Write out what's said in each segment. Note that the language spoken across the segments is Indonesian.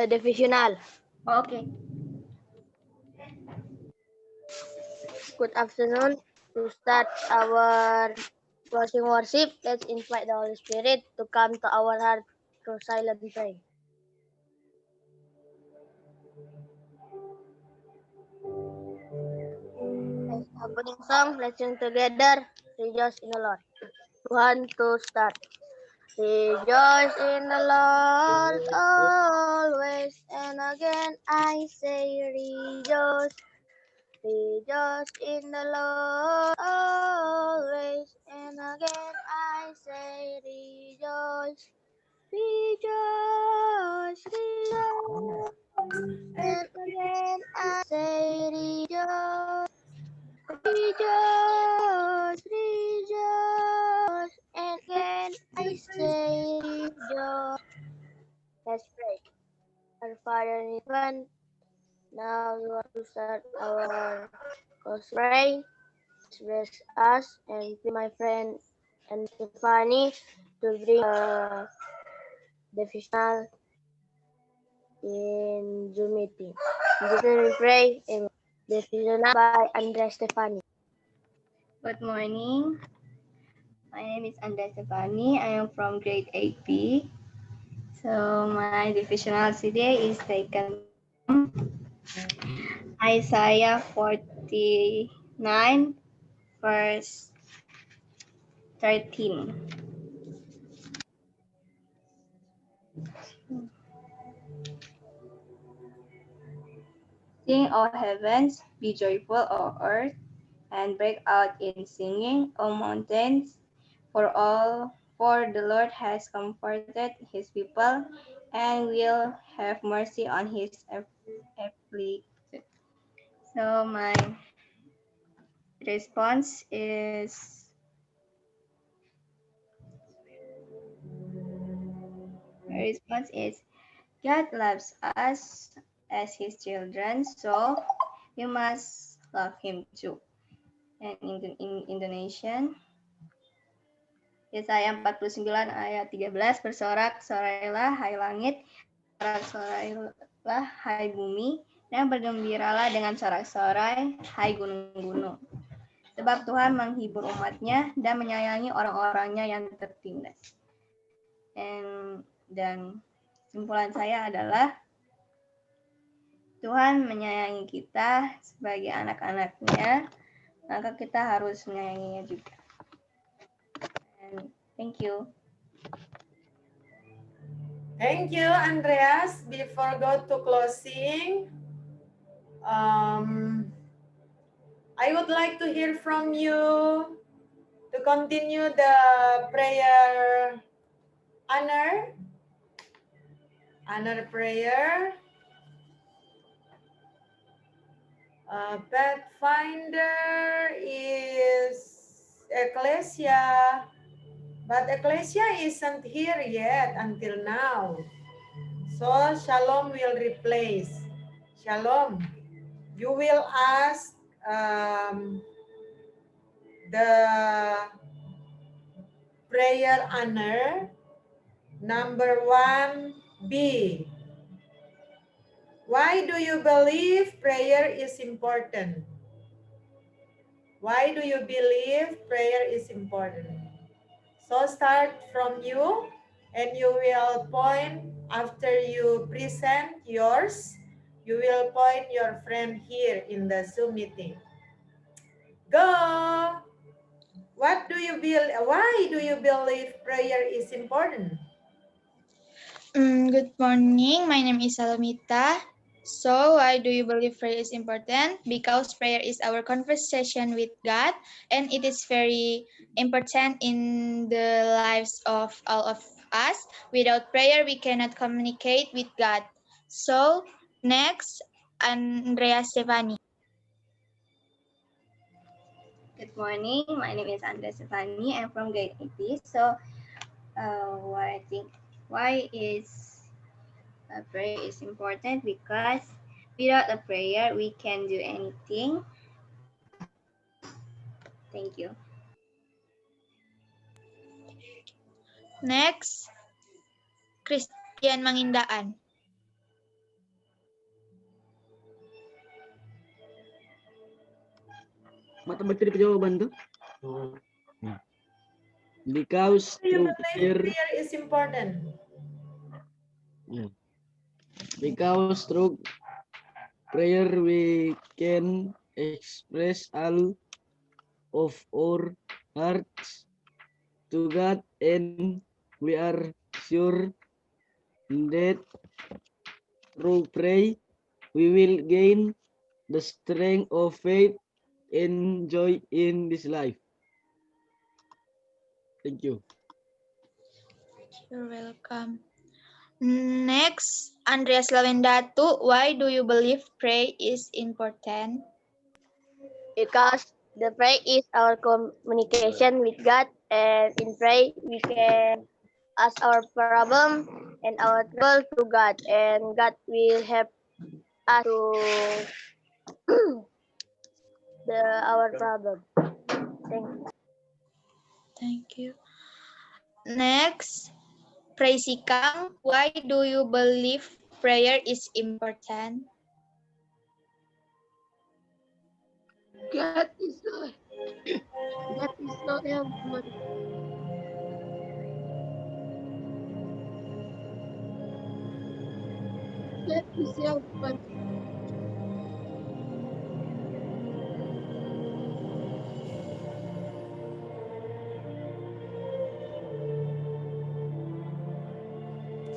Divisional. Oh, okay. Good afternoon. To start our closing worship, let's invite the Holy Spirit to come to our heart through silent prayer. As opening song, let's sing together. Rejoice in the Lord. 1, 2, start. Rejoice in the Lord always, and again I say rejoice. Rejoice in the Lord always, and again I say rejoice. Rejoice, rejoice, and again I say rejoice. Rejoice, rejoice, and again I say rejoice. Let's pray. Our Father in heaven, now we want to start our close pray. Bless us and my friend and Stephanie to bring the in Zoom meeting. Just we pray. Amen. The by Andres Stefani. Good morning. My name is Andrea Stefani. I am from grade 8B. So my devotional today is taken from Isaiah 49, verse 13. Sing, O heavens, be joyful, O earth, and break out in singing, O mountains, for the Lord has comforted his people and will have mercy on his afflicted. So response is my response is God loves us as his children, so we must love him too. And in Indonesian, Yesaya 49 ayat 13, bersorak-sorailah hai langit, sorak-sorailah hai bumi, dan bergembiralah dengan sorak-sorai hai gunung-gunung. Sebab Tuhan menghibur umatnya dan menyayangi orang-orangnya yang tertindas. Dan kesimpulan saya adalah Tuhan menyayangi kita sebagai anak-anaknya, maka kita harus menyayanginya juga. And thank you. Thank you, Andreas. Before go to closing, I would like to hear from you to continue the prayer honor prayer. Pathfinder is Ecclesia, but Ecclesia isn't here yet until now. So Shalom will replace. Shalom, you will ask the prayer honor number 1B. Why do you believe prayer is important? Why do you believe prayer is important? So start from you, and you will point after you present yours. You will point your friend here in the Zoom meeting. Go! What do you believe? Why do you believe prayer is important? Good morning. My name is Salomita. So, why do you believe prayer is important? Because prayer is our conversation with God, and it is very important in the lives of all of us. Without prayer, we cannot communicate with God. So, next, Andrea Stefani. Good morning. My name is Andrea Stefani. I'm from grade 80. So, why is prayer is important? Because without a prayer, we can do anything. Thank you. Next, Yan Mangindaan. Mata baca jawaban tuh. Because Do you through believe prayer, prayer is important? because through prayer we can express all of our hearts to God, and we are sure that through prayer we will gain the strength of faith and joy in this life. Thank you. You're welcome. Next, Andreas Lawendatu, why do you believe prayer is important? Because the prayer is our communication with God, and in prayer we can ask our problem and our trouble to God, and God will help us to our problem. Thank you. Thank you. Next, Praise Kang, why do you believe prayer is important? God is so God is so helpful. God is helpful.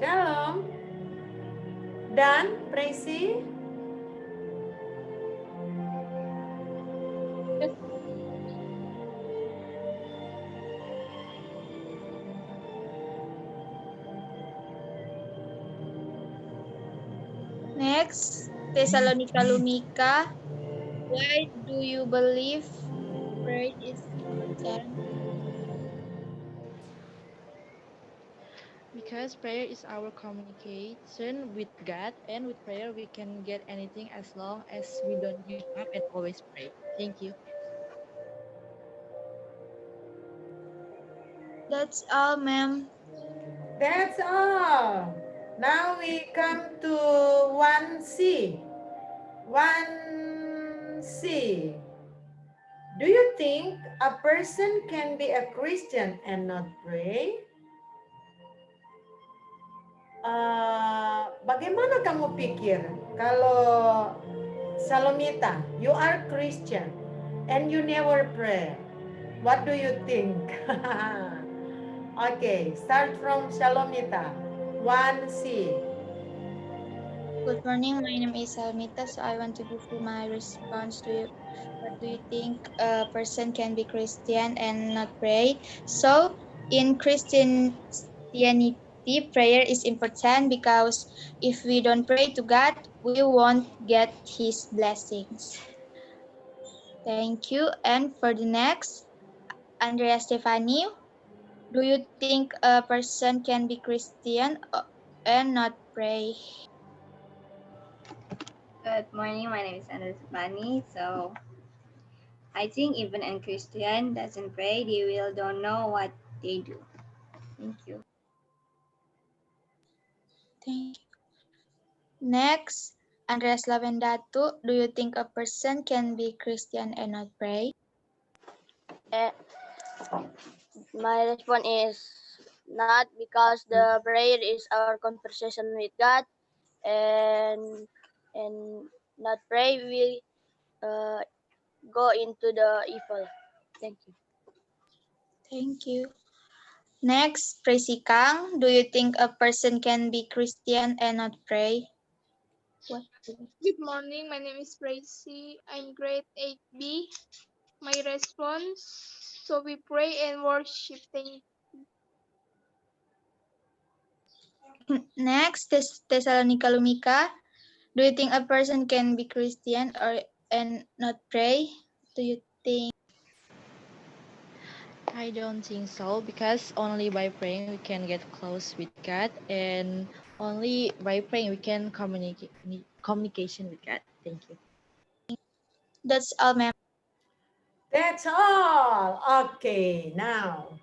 Shalom. Dan, Tracy. Next, Thessalonica Lumika, why do you believe prayer is important? Because prayer is our communication with God, and with prayer we can get anything as long as we don't give up and always pray. Thank you. That's all, ma'am. That's all. Now we come to 1C. 1C. Do you think a person can be a Christian and not pray? Bagaimana kamu pikir kalau Salomita, you are Christian and you never pray? What do you think? Okay, start from Salomita. 1C. Good morning, my name is Salmita, so I want to give you my response to you. What do you think a person can be Christian and not pray? So, in Christianity, prayer is important because if we don't pray to God, we won't get His blessings. Thank you. And for the next, Andrea Stefani, do you think a person can be Christian and not pray? Good morning, my name is Andres Bani. So I think even a Christian doesn't pray, they will don't know what they do. Thank you. Thank you. Next, Andreas Lavendatu, do you think a person can be Christian and not pray? My response is not, because the prayer is our conversation with God, and not pray we go into the evil. Thank you. Thank you. Next, Presi Kang, do you think a person can be Christian and not pray? What? Good morning, my name is Tracy. I'm grade 8B. My response, so we pray and worship. Thank Next, Thessalonica Lumika, do you think a person can be Christian and not pray? Do you think? I don't think so, because only by praying we can get close with God, and only by praying we can communication with God. Thank you. That's all, ma'am. That's all. Okay, now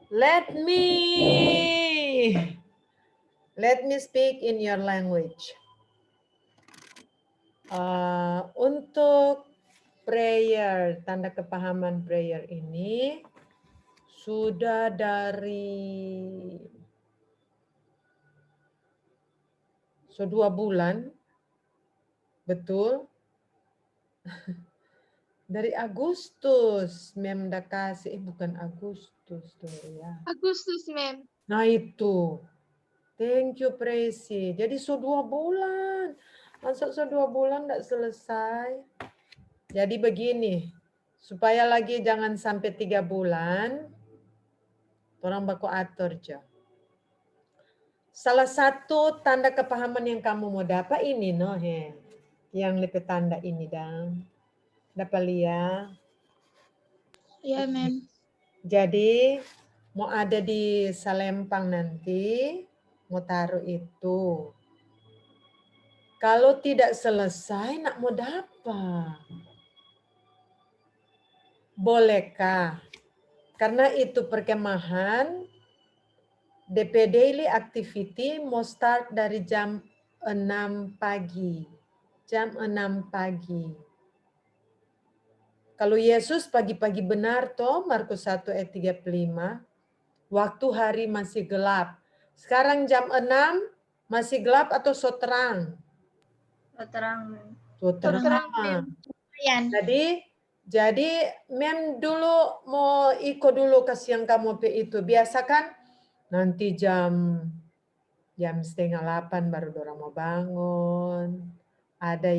Let me speak in your language. Untuk prayer, tanda kepahaman prayer ini sudah dari 2 bulan, betul? Dari Agustus, Mem dah kasih, bukan Agustus tuh ya. Agustus, ma'am. Nah itu, thank you Presi. Jadi 2 bulan, masa 2 bulan enggak selesai. Jadi begini, supaya lagi jangan sampai 3 bulan, orang baku atur aja. Salah satu tanda kepahaman yang kamu mau dapat ini, no, he. Yang lebih tanda ini, dang. Dapat lihat. Ya, ma'am. Jadi, mau ada di Salempang nanti, mau taruh itu. Kalau tidak selesai, nak mau dapat. Bolehkah? Karena itu perkemahan, DP Daily Activity mau start dari jam 6 pagi. Jam 6 pagi. Kalau Yesus pagi-pagi benar toh, Markus 1 ayat 35, waktu hari masih gelap. Sekarang jam 6 masih gelap atau so terang? Terang, ma'am. So terang. Terang, ma'am. Yan. Jadi Mem dulu mau ikut dulu kasih yang kamu itu. Biasa kan nanti jam 7:30 baru dorang mau bangun. Ada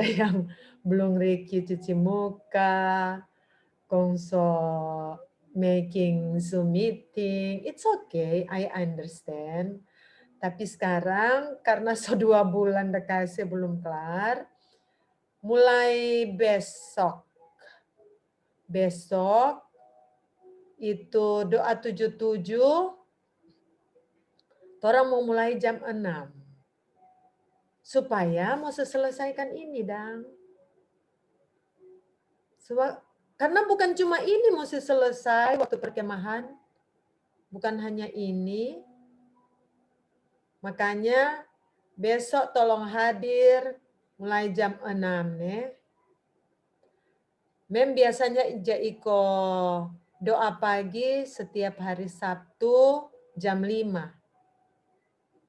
yang belum Ricky cuci muka, kongso making Zoom meeting. It's okay, I understand. Tapi sekarang karena 2 bulan dekasih belum kelar, mulai besok itu doa 77, orang mau mulai jam 6. Supaya mau selesaikan ini, dang. Karena bukan cuma ini mau selesai waktu perkemahan. Bukan hanya ini. Makanya besok tolong hadir mulai jam 6 nih. Mem biasanya iko doa pagi setiap hari Sabtu jam 5.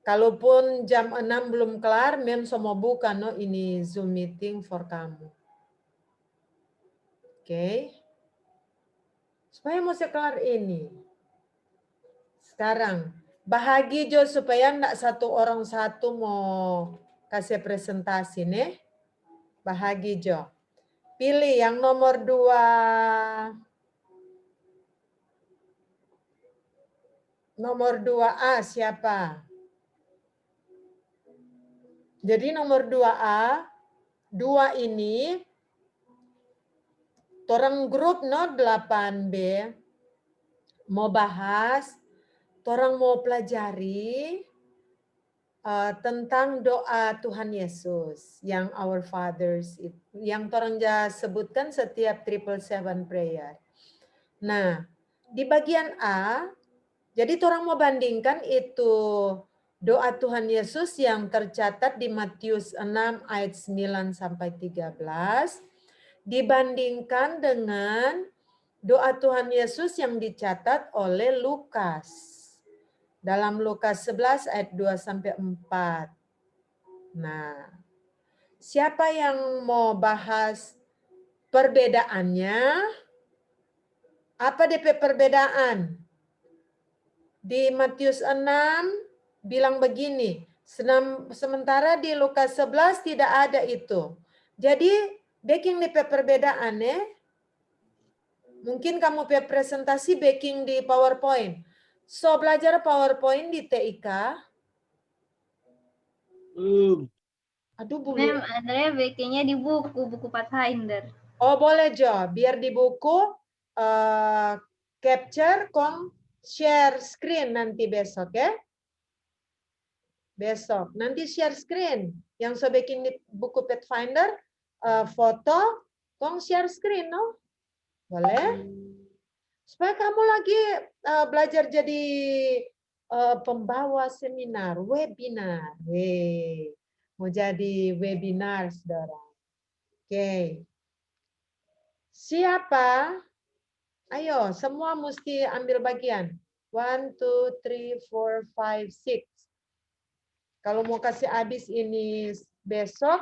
Kalaupun jam 6 belum kelar, Mem semua buka no ini Zoom meeting for kamu. Oke. Supaya mau kelar ini. Sekarang, bahagi jo supaya enggak satu orang satu mau kasih presentasi nih. Bahagi jo. Pilih yang nomor 2. Nomor 2A siapa? Jadi nomor 2A, 2 ini, orang grup no 8B, mau bahas, orang mau pelajari tentang doa Tuhan Yesus yang Our Fathers, yang orang sebutkan setiap 777 prayer. Nah, di bagian A, jadi orang mau bandingkan itu doa Tuhan Yesus yang tercatat di Matius 6 ayat 9 sampai 13 dibandingkan dengan doa Tuhan Yesus yang dicatat oleh Lukas. Dalam Lukas 11 ayat 2 sampai 4. Nah, siapa yang mau bahas perbedaannya? Apa DP perbedaan? Di Matius 6 bilang begini, sementara di Lukas 11 tidak ada itu. Jadi, baking DP perbedaan ya. Mungkin kamu punya presentasi baking di PowerPoint. So, belajar PowerPoint di TIK. Aduh, bulu. Ma'am, Andrea bakingnya di buku Pathfinder. Oh, boleh Jo. Biar di buku capture, share screen nanti besok ya. Besok. Nanti share screen. Yang so bikin di buku Pathfinder, foto, share screen, no? Boleh? Supaya kamu lagi belajar jadi pembawa seminar, webinar. Mau jadi webinar, saudara. Oke. Siapa? Ayo, semua mesti ambil bagian. 1, 2, 3, 4, 5, 6. Kalau mau kasih habis ini besok,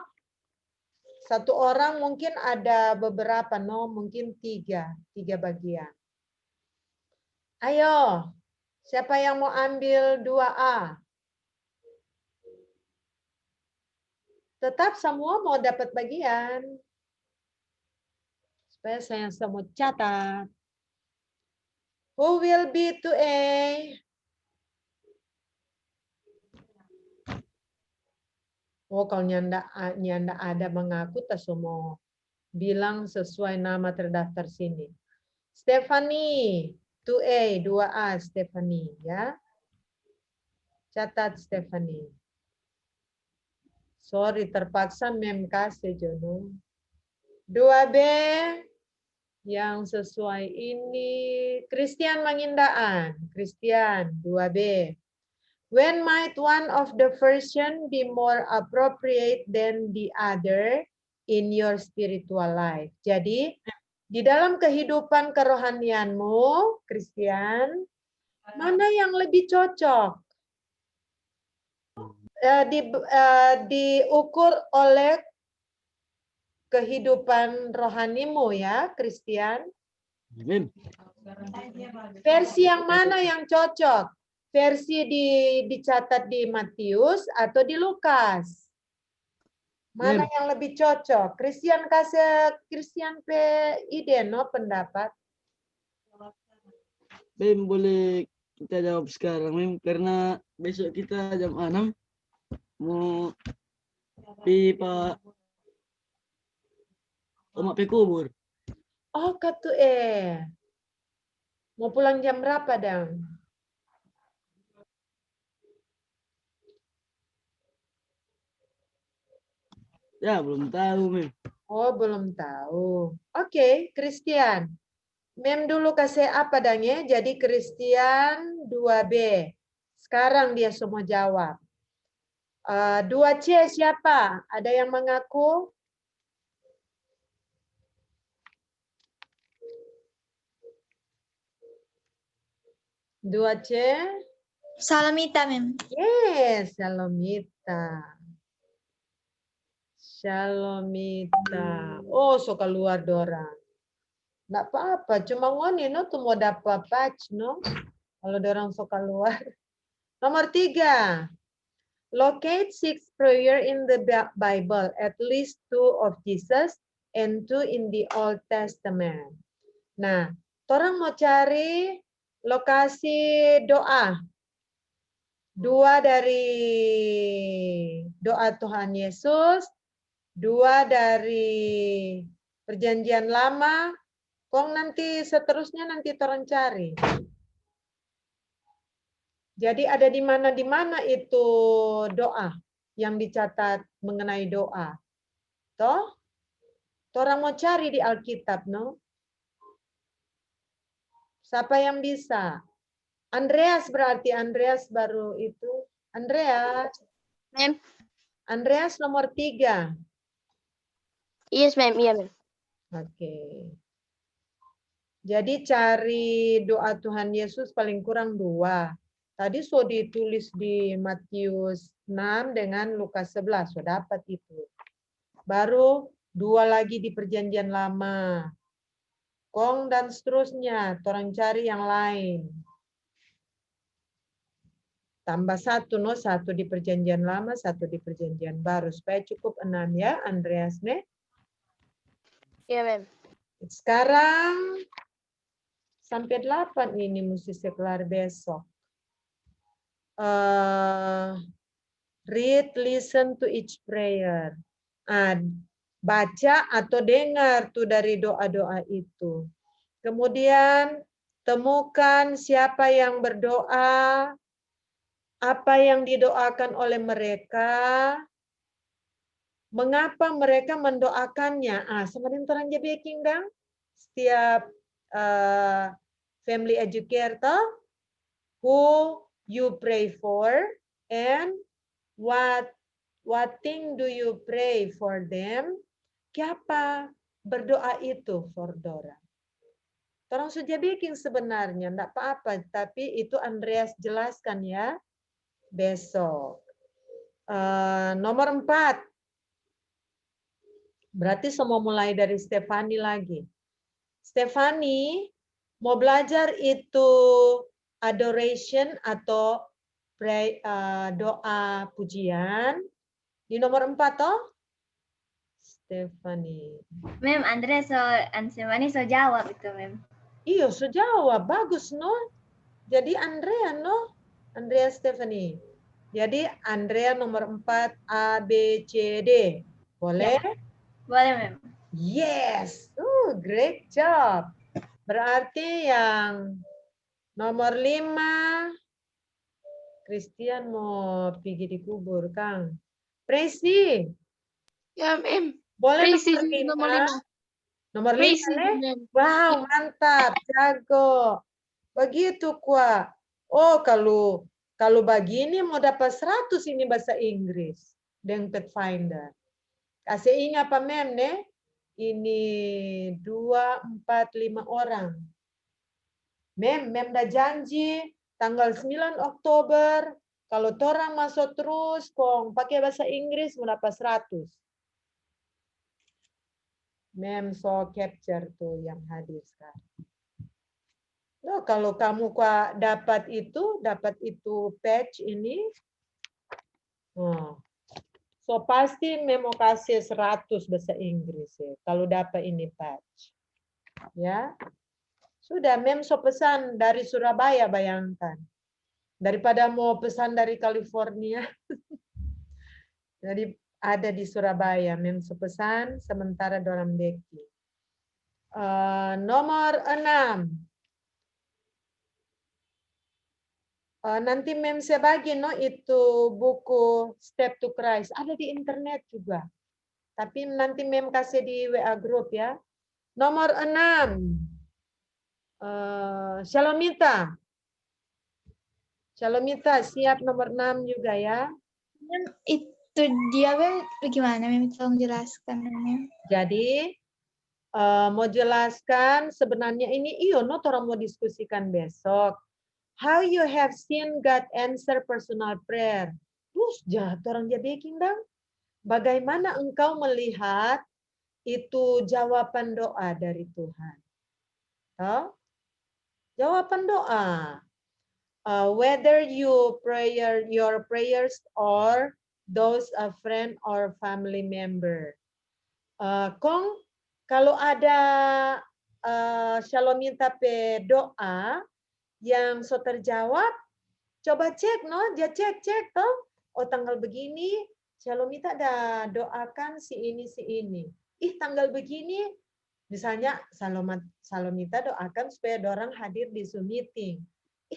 satu orang mungkin ada beberapa, no, mungkin 3 bagian. Ayo, siapa yang mau ambil 2A? Tetap semua mau dapat bagian. Supaya saya semua catat. Who will be 2A? Oh, kalau nyanda ada mengaku, tak semua bilang sesuai nama terdaftar sini. Stephanie, 2A, 2A, Stephanie, ya. Catat Stephanie. Sorry, terpaksa mem kasih jono. 2B, yang sesuai ini, Christian Mangindaan. Christian, 2B. When might one of the version be more appropriate than the other in your spiritual life? Jadi, di dalam kehidupan kerohanianmu, Christian, mana yang lebih cocok? Diukur oleh kehidupan rohanimu ya, Christian. Amin. Versi yang mana yang cocok? Versi dicatat di Matius atau di Lukas? Mana yang lebih cocok? Christian ide no pendapat. Mem, boleh kita jawab sekarang, Mem, karena besok kita jam 6 mau Pak Omak kubur. Oh, katu mau pulang jam berapa, Dang? Ya, belum tahu, Mem. Oh, belum tahu. Oke, Christian. Mem dulu kasih apa, Dang ya? Jadi Christian 2B. Sekarang dia semua jawab. 2C siapa? Ada yang mengaku? Dua C? Salamita, Mem. Yes, Shalomita. Shalomita. Oh, so keluar dorang. Nggak apa-apa, cuma ngoni no tuh mau dapat patch no. Kalau dorang so keluar. Nomor 3. Locate 6 prayer in the Bible, at least 2 of Jesus and 2 in the Old Testament. Nah, orang mau cari lokasi doa. 2 dari doa Tuhan Yesus, 2 dari Perjanjian Lama, kong nanti seterusnya nanti orang cari. Jadi ada di mana itu doa yang dicatat mengenai doa. Toh? Orang mau cari di Alkitab, no? Siapa yang bisa? Andreas berarti, Andreas baru itu. Andreas. Ma'am. Andreas nomor 3. Yes, ma'am. Iya, ma'am. Oke. Jadi cari doa Tuhan Yesus paling kurang 2. Tadi so ditulis di Matius 6 dengan Lukas 11. So dapat itu. Baru 2 lagi di Perjanjian Lama. Kong dan seterusnya. Orang cari yang lain. Tambah 1, no? 1 di Perjanjian Lama, 1 di Perjanjian Baru. Supaya cukup 6 ya, Andreas, ne? Iya, ma'am. Sekarang sampai 8 ini mesti sekelar besok. Read, listen to each prayer. Baca atau dengar tuh dari doa-doa itu. Kemudian temukan siapa yang berdoa, apa yang didoakan oleh mereka, mengapa mereka mendoakannya. Semakin terang jadi dang. Setiap family educator, who you pray for, and what thing do you pray for them? Siapa berdoa itu for Dora? Orang sudah bikin sebenarnya, enggak apa-apa, tapi itu Andreas jelaskan ya besok. Nomor 4. Berarti semua mulai dari Stefani lagi. Stefani mau belajar itu adoration atau pray, doa pujian di nomor 4 toh? Stefani. Mem, Andrea Ansevani jawab itu, Mem. Iya, so jawab. Bagus, no? Jadi Andrea, no? Andrea Stefani. Jadi Andrea nomor 4 A, B, C, D. Boleh? Ya. Boleh, Mem. Yes. Great job. Berarti yang nomor 5. Christian mau pergi dikubur, Kang. Presi. Ya, Mem. Boleh Presi nomor 5? nomor 5. Nomor 5, Presi, Leh? Mem. Wow, mantap. Jago. Begitu, Kwa. Oh, kalau begini mau dapat 100 ini bahasa Inggris dengan Pathfinder. Kasih ingat apa, Mem, ne? Ini 2, 4, 5 orang. Mem dah janji tanggal 9 Oktober kalau torang masuk terus kong pakai bahasa Inggris mau dapat 100. Mem so capture tuh yang hadir sekarang. No, kalau kamu dapat itu patch ini, so pasti Mem mau kasih 100 bahasa Inggris ya, kalau dapat ini patch. Ya, sudah Mem so pesan dari Surabaya, bayangkan. Daripada mau pesan dari California. Jadi ada di Surabaya, Mem so pesan sementara dorang beki. Nomor 6. Nanti Mem saya bagi no itu buku Step to Christ. Ada di internet juga. Tapi nanti Mem kasih di WA group ya. Nomor 6. Shalomita. Shalomita siap nomor 6 juga ya. Itu dia, Mem, bagaimana, Mem? Tolong jelaskan, Mem. Jadi mau jelaskan sebenarnya ini no orang mau diskusikan besok. How you have seen God answer personal prayer. Terus orang dia baking dong. Bagaimana engkau melihat itu jawaban doa dari Tuhan? Jawaban doa. Whether your prayers or those a friend or family member. Kong kalau ada Shalomita pe doa yang so terjawab, coba cek no, dia cek toh. Oh tanggal begini Shalomita ada doakan si ini. Tanggal begini misalnya Shalomita doakan supaya orang hadir di Zoom meeting.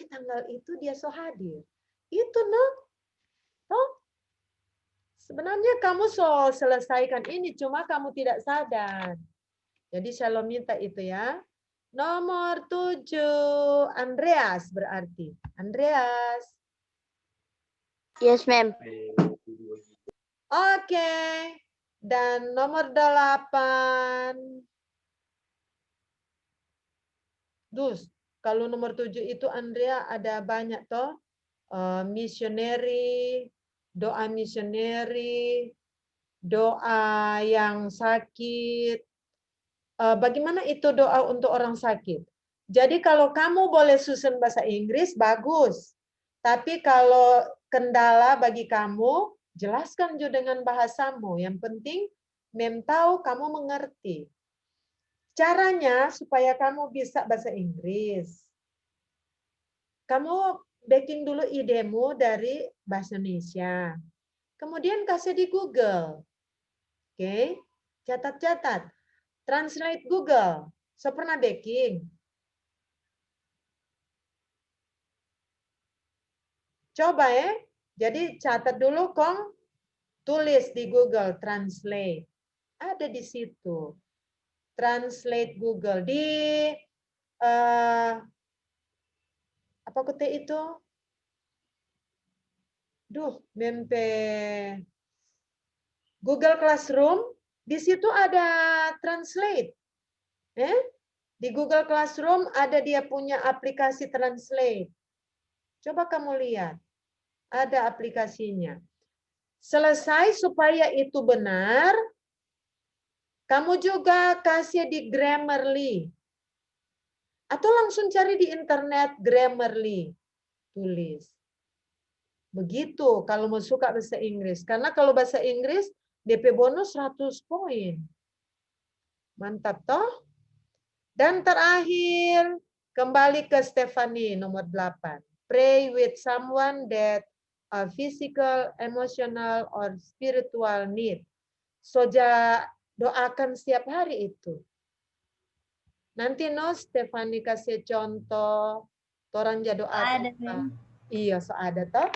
Tanggal itu dia so hadir. Itu no. Toh sebenarnya kamu so selesaikan ini cuma kamu tidak sadar. Jadi Shalomita itu ya. Nomor 7, Andreas berarti. Andreas. Yes, ma'am. Oke. Dan nomor 8. Dus, kalau nomor 7 itu Andrea ada banyak toh. Missionary, doa missionary, doa yang sakit. Bagaimana itu doa untuk orang sakit? Jadi kalau kamu boleh susun bahasa Inggris, bagus. Tapi kalau kendala bagi kamu, jelaskan juga dengan bahasamu. Yang penting, Mem tahu kamu mengerti. Caranya supaya kamu bisa bahasa Inggris. Kamu backing dulu idemu dari bahasa Indonesia. Kemudian kasih di Google. Oke, catat-catat. Translate Google. So pernah backing? Coba ya. Jadi catat dulu Kong. Tulis di Google Translate. Ada di situ. Translate Google. Di Apa kute itu? Duh, mempe Google Classroom, di situ ada translate. Di Google Classroom ada dia punya aplikasi translate. Coba kamu lihat, ada aplikasinya. Selesai supaya itu benar, kamu juga kasih di Grammarly. Atau langsung cari di internet Grammarly. Tulis. Begitu kalau mau suka bahasa Inggris. Karena kalau bahasa Inggris, DP bonus 100 poin. Mantap toh? Dan terakhir, kembali ke Stephanie nomor 8. Pray with someone that a physical, emotional, or spiritual need. Soja doakan setiap hari itu. Nanti no Stephanie kasih contoh, orang ja doa. Ada, Mem. Iya, so ada toh.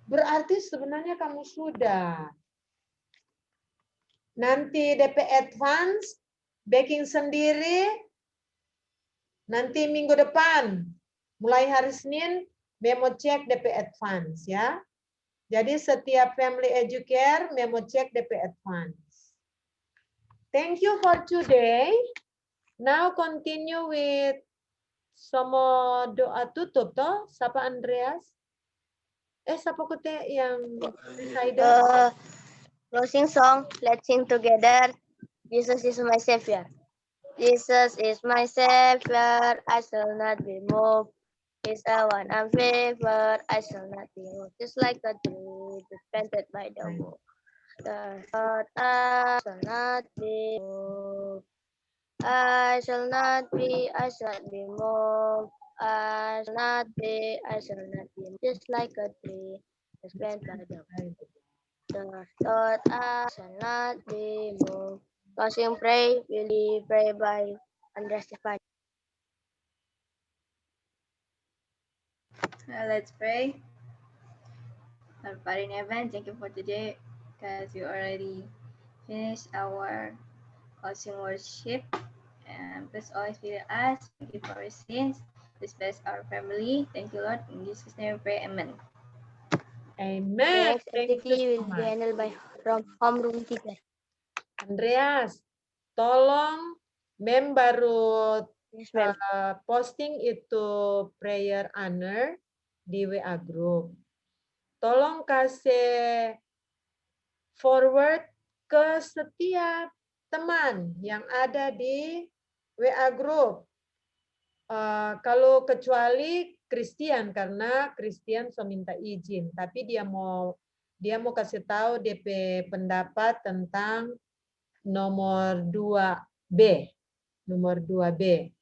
Berarti sebenarnya kamu sudah. Nanti DP advance, baking sendiri, nanti minggu depan, mulai hari Senin, memo cek DP advance ya. Jadi setiap family educare, memo cek DP advance. Thank you for today. Now continue with sama doa tutup toh. Siapa Andreas? Siapa kute yang recider? Closing song. Let's sing together. Jesus is my savior. Jesus is my savior. I shall not be moved. He's the one I'm favored. I shall not be moved. Just like a tree planted by the water. But I shall not be moved. I shall not be moved. I shall not be moved. Just like a tree planted by the water. But I shall not be moved. Closing pray, really pray by Andreas Stefan. Let's pray. Our Father in heaven, thank you for today because you already finished our closing worship. And please always be with us. Thank you for our sins. Please bless our family. Thank you, Lord. In Jesus' name we pray. Amen. Amen. Next Thank you activity so will be much. handled by homeroom teacher. Andreas, tolong Mem baru Yes, ma'am. posting itu prayer honor di WA group. Tolong kasih forward ke setiap teman yang ada di WA group. Kalau kecuali Christian, karena Christian so minta izin, tapi dia mau kasih tahu DP pendapat tentang nomor 2B. Nomor 2B.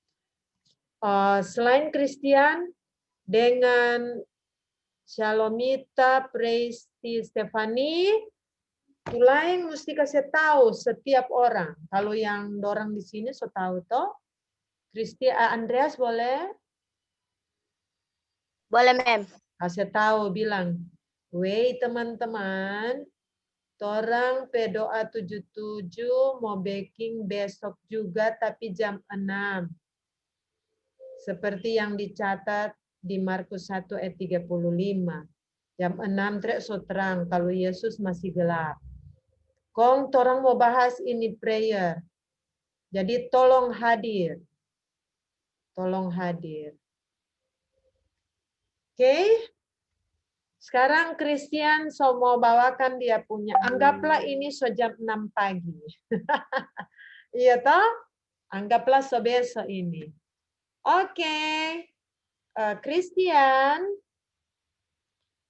Selain Christian, dengan Shalomita, Presti, Stephanie, mulai mesti kasih tahu setiap orang. Kalau yang dorang di sini so tahu toh. Andreas boleh? Boleh, ma'am. Kasih tahu, bilang, "Wey teman-teman, torang P-doa 77 mau baking besok juga tapi jam 6. Seperti yang dicatat di Markus 1 ayat 35. Jam 6 trek so terang kalau Yesus masih gelap. Kong torang mau bahas ini prayer. Jadi tolong hadir. Tolong hadir. Oke? Sekarang Christian so mau bawakan dia punya. Anggaplah ini so jam 6 pagi. Iya toh? Anggaplah so besok ini. Oke. Christian,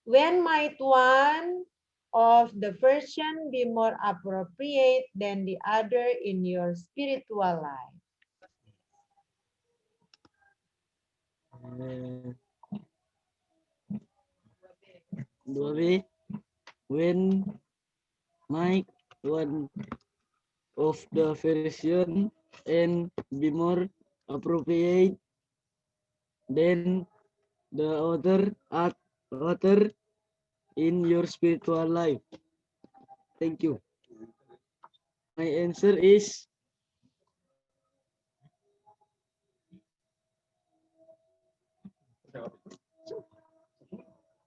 when might one of the version be more appropriate than the other in your spiritual life? 2B, when might one of the version and be more appropriate than the other in your spiritual life? Thank you. My answer is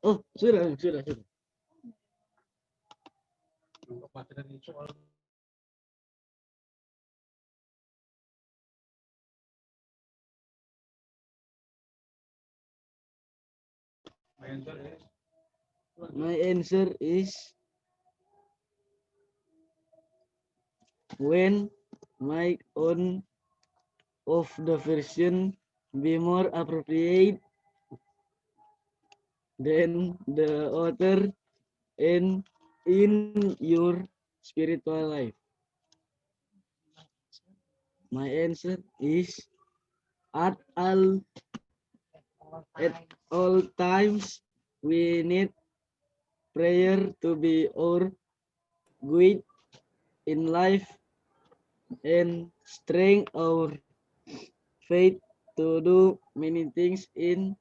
Oh, sudah. My answer is when my own of the version be more appropriate than the author and in your spiritual life. My answer is at all times we need prayer to be our guide in life and strength our faith to do many things in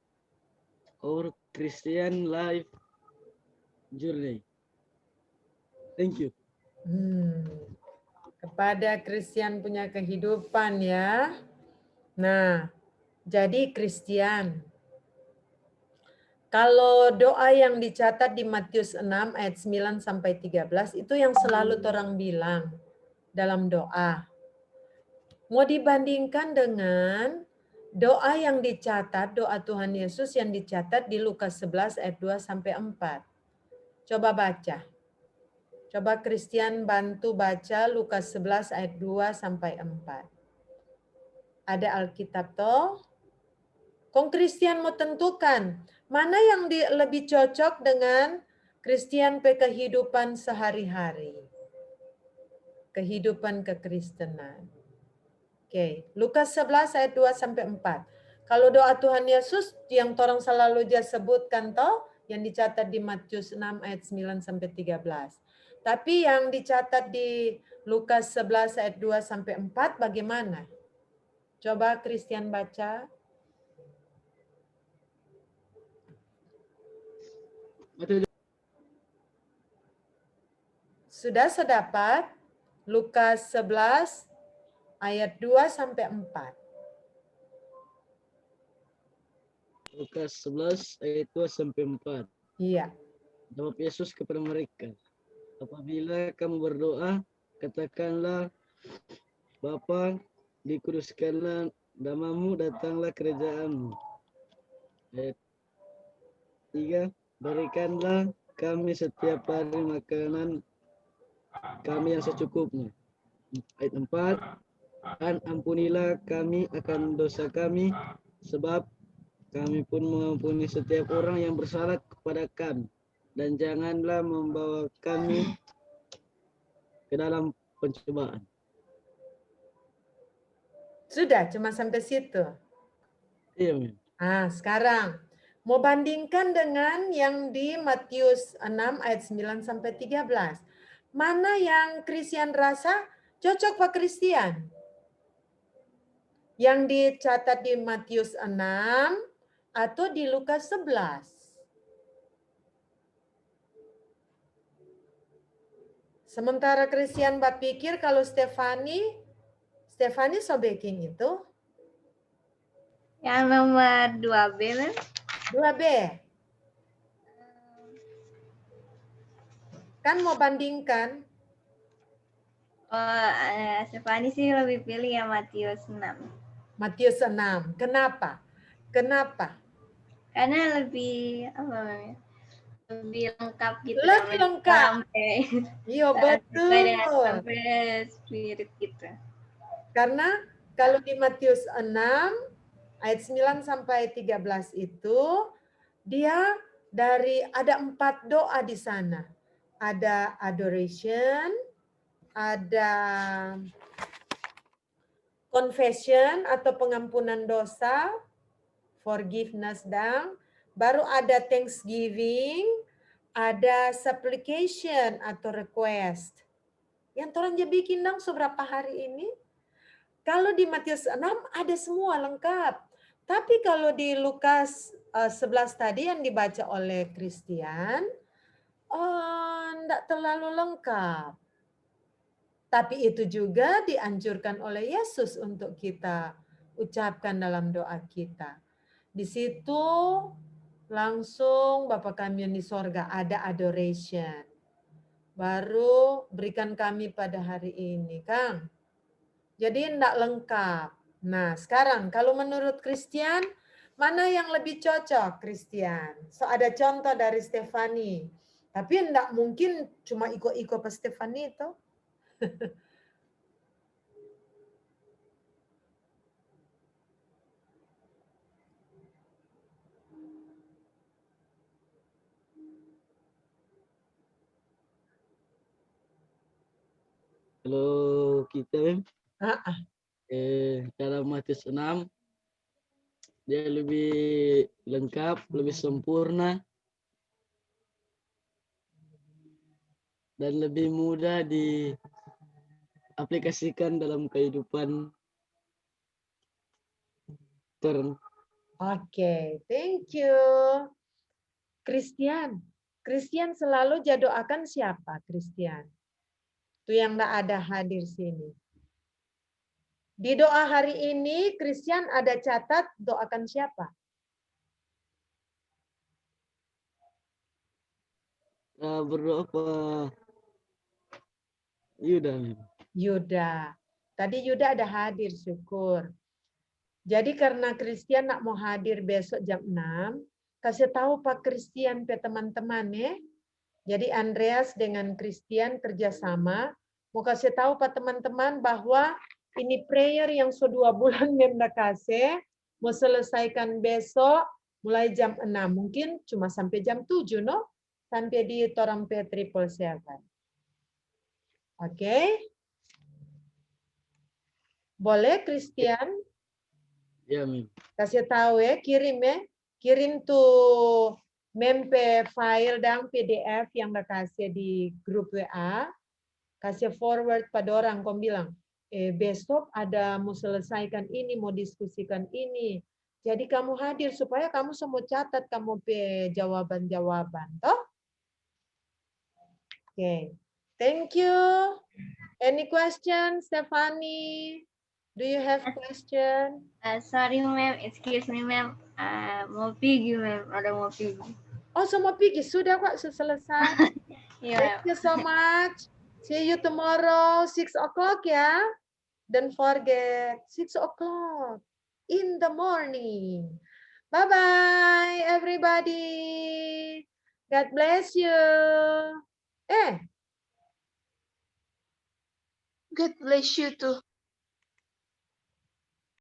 our Christian life journey. Thank you. Kepada Christian punya kehidupan ya. Nah, jadi Christian. Kalau doa yang dicatat di Matius 6 ayat 9 sampai 13 itu yang selalu orang bilang dalam doa. Mau dibandingkan dengan doa yang dicatat, doa Tuhan Yesus yang dicatat di Lukas 11 ayat 2 sampai 4. Coba baca. Coba Christian bantu baca Lukas 11 ayat 2 sampai 4. Ada Alkitab toh? Kong Christian mau tentukan mana yang lebih cocok dengan Christian pe kehidupan sehari-hari. Kehidupan kekristenan. Oke, Lukas 11 ayat 2 sampai 4. Kalau doa Tuhan Yesus yang orang selalu dia sebutkan toh, yang dicatat di Matius 6 ayat 9 sampai 13. Tapi yang dicatat di Lukas 11 ayat 2 sampai 4 bagaimana? Coba Christian baca. Sudah sedapat Lukas 11 ayat 2 sampai 4. Lukas 11 ayat 2 sampai 4. Iya. Jawab Yesus kepada mereka, apabila kamu berdoa, katakanlah, Bapa, dikuduskanlah namamu, datanglah kerajaanmu. Ayat 3, berikanlah kami setiap hari makanan kami yang secukupnya. Ayat 4, dan ampunilah kami akan dosa kami, sebab kami pun mengampuni setiap orang yang bersalah kepada kami. Dan janganlah membawa kami ke dalam pencobaan. Sudah, cuma sampai situ. Iya, Mim. Sekarang mau bandingkan dengan yang di Matius 6 ayat 9 sampai 13. Mana yang Christian rasa cocok Pak Christian? Yang dicatat di Matius 6 atau di Lukas 11? Sementara Christian berpikir kalau Stefani sobeking itu? Yang nomor 2B, Mem. 2B. Kan mau bandingkan. Stefani sih lebih pilih yang Matius 6. Matius 6. Kenapa? Karena lebih lebih lengkap gitu. Lebih lengkap. Sampai Iya, betul. Sampai spirit gitu. Karena kalau di Matius 6 ayat 9 sampai 13 itu dia ada 4 doa di sana. Ada adoration, ada confession atau pengampunan dosa, forgiveness dan baru ada thanksgiving, ada supplication atau request. Yang orang je bikin dong seberapa hari ini? Kalau di Matius 6 ada semua lengkap. Tapi kalau di Lukas 11 tadi yang dibaca oleh Christian, enggak terlalu lengkap. Tapi itu juga dianjurkan oleh Yesus untuk kita ucapkan dalam doa kita. Di situ langsung Bapa kami yang di sorga, ada adoration. Baru berikan kami pada hari ini, Kang. Jadi tidak lengkap. Nah, sekarang kalau menurut Christian, mana yang lebih cocok, Christian? So, ada contoh dari Stefani. Tapi tidak mungkin cuma ikut-ikut Pak Stefani itu. Kalau kita Mem, Ah, ah. dalam Matius 6 dia lebih lengkap, lebih sempurna dan lebih mudah diaplikasikan dalam kehidupan Oke, thank you. Christian. Christian selalu doakan siapa, Christian? Itu yang tidak ada hadir sini. Di doa hari ini, Christian ada catat doakan siapa? berdoa apa Yuda Mem. Yuda. Tadi Yuda ada hadir, syukur. Jadi karena Christian nak mau hadir besok jam 6, kasih tahu Pak Christian ke teman-teman ya. Jadi Andreas dengan Christian kerjasama, mau kasih tahu Pak teman-teman bahwa ini prayer yang sudah 2 bulan Memda kasih, mau selesaikan besok mulai jam 6. Mungkin cuma sampai jam 7, no? Sampai di Torampe 777. Oke? Boleh Christian? Ya Mem. Kasih tahu ya, kirim ya. Kirim tuh mempe file dan PDF yang udah kasih di grup WA. Kasih forward pada orang, kau bilang, besok ada mau selesaikan ini, mau diskusikan ini. Jadi kamu hadir supaya kamu semua catat kamu pe jawaban-jawaban. Toh? Oke. Thank you. Any question, Stephanie? Do you have question? Sorry, ma'am. Excuse me, ma'am. Mau pergi, ma'am. Ada mau pergi. Oh, semua pergi. Sudah kok, selesai. Iya, Thank you so much. See you tomorrow, 6 o'clock ya. Don't forget, 6 o'clock in the morning. Bye-bye, everybody. God bless you. God bless you too.